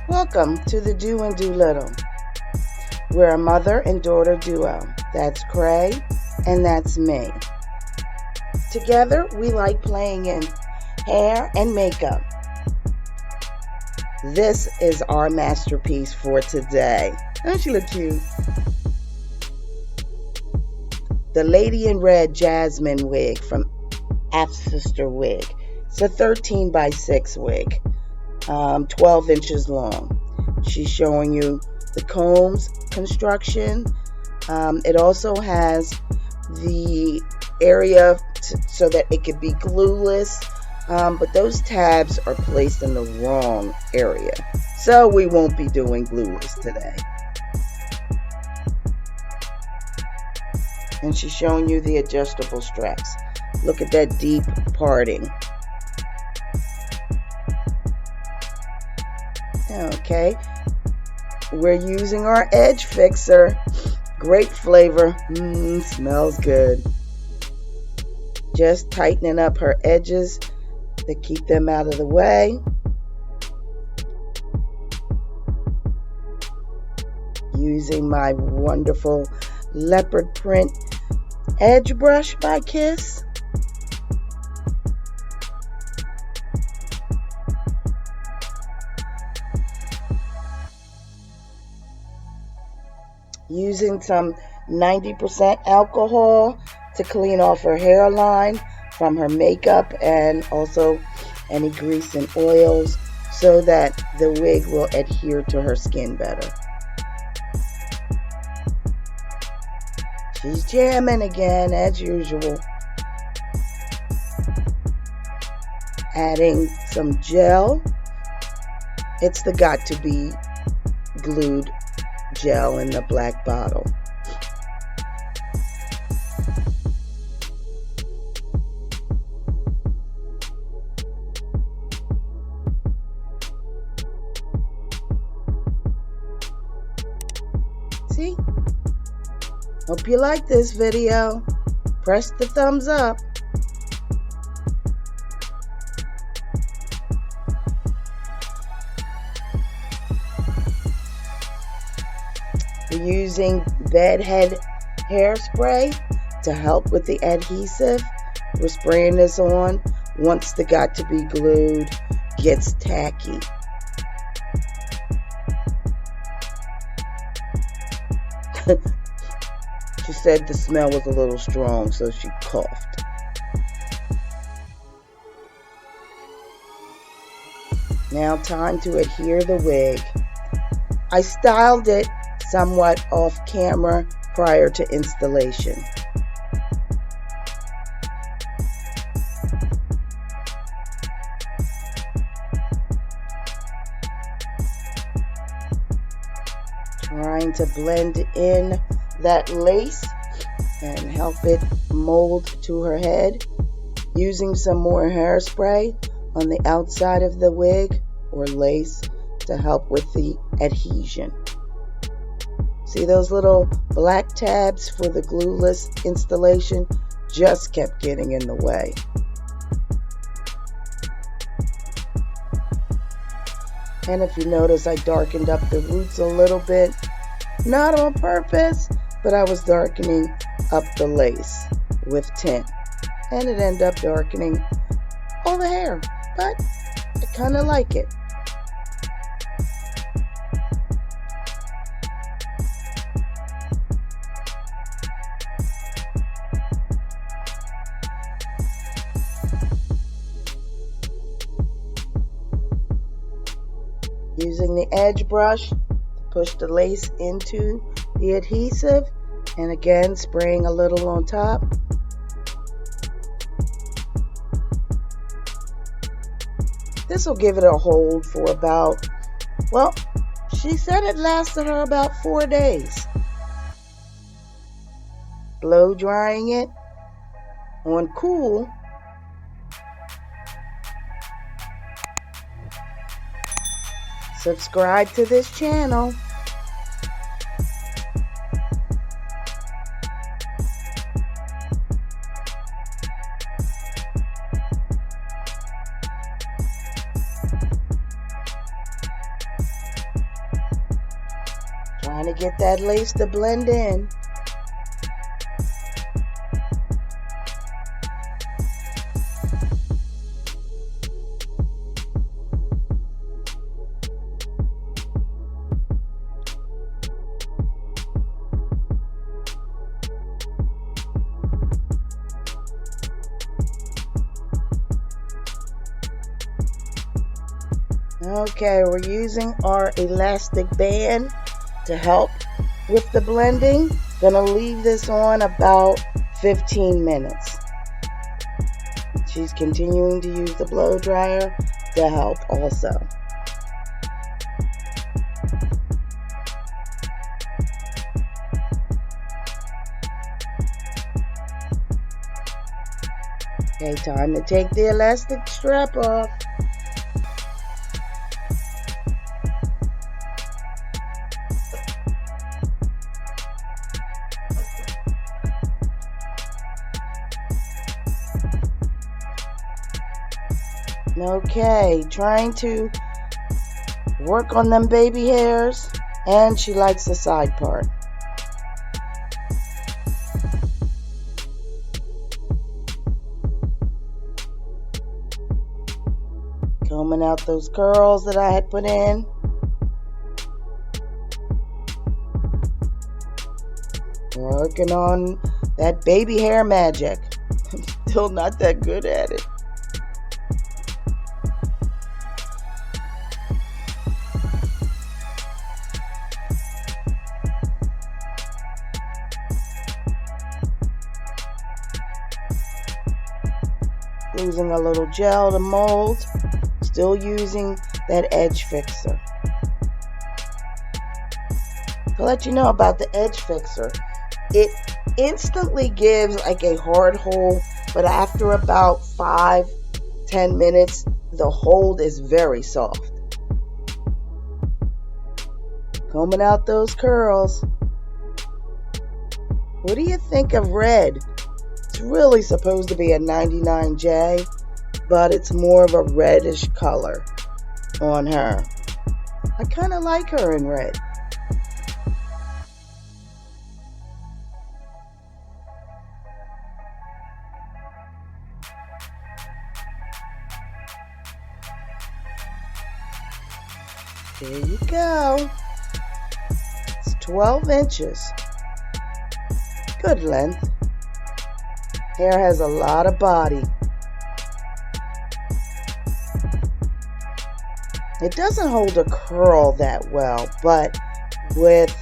Welcome to the Do and Do Little. We're a mother and daughter duo. That's Cray and that's me. Together, we like playing in hair and makeup. This is our masterpiece for today. Don't she look cute? The Lady in Red Jasmine wig from Afsisterwig. It's a 13x6 wig, 12 inches long. She's showing you the combs construction. It also has the area so that it could be glueless, but those tabs are placed in the wrong area. So we won't be doing glueless today. And she's showing you the adjustable straps. Look at that deep parting. Okay, we're using our edge fixer. Great flavor, smells good. Just tightening up her edges to keep them out of the way. Using my wonderful leopard print edge brush by Kiss. Using some 90% alcohol to clean off her hairline from her makeup and also any grease and oils so that the wig will adhere to her skin better. She's jamming again as usual. Adding some gel. It's the Got to Be glued gel in the black bottle. See? Hope you like this video. Press the thumbs up. We're using bedhead hairspray to help with the adhesive. We're spraying this on once the Got to Be glued gets tacky. She said the smell was a little strong, so she coughed. Now time to adhere the wig. I styled it somewhat off camera prior to installation. Trying to blend in that lace and help it mold to her head. Using some more hairspray on the outside of the wig or lace to help with the adhesion. See those little black tabs for the glueless installation? Just kept getting in the way. And if you notice, I darkened up the roots a little bit. Not on purpose, but I was darkening up the lace with tint. And it ended up darkening all the hair, but I kind of like it. Using the edge brush to push the lace into the adhesive, and again spraying a little on top. This will give it a hold for about, well, she said it lasted her about 4 days. Blow drying it on cool. Subscribe to this channel. Trying to get that lace to blend in. Okay, we're using our elastic band to help with the blending. Gonna leave this on about 15 minutes. She's continuing to use the blow dryer to help also. Okay, time to take the elastic strap off. Okay, trying to work on them baby hairs, and she likes the side part. Combing out those curls that I had put in. Working on that baby hair magic. I'm still not that good at it. Using a little gel to mold. Still using that edge fixer. To let you know about the edge fixer, it instantly gives like a hard hold, but after about 5-10 minutes, the hold is very soft. Combing out those curls. What do you think of red? It's really supposed to be a 99J, but it's more of a reddish color on her. I kind of like her in red. There you go. It's 12 inches. Good length. Hair has a lot of body. It doesn't hold a curl that well, but with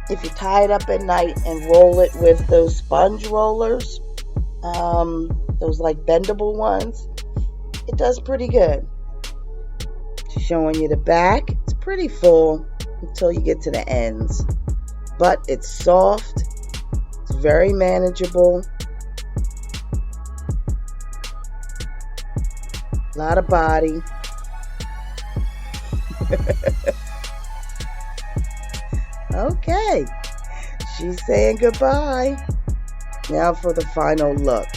if you tie it up at night and roll it with those sponge rollers, those like bendable ones, it does pretty good. She's showing you the back. It's pretty full until you get to the ends, but it's soft. It's very manageable. A lot of body. Okay, she's saying goodbye. Now for the final look.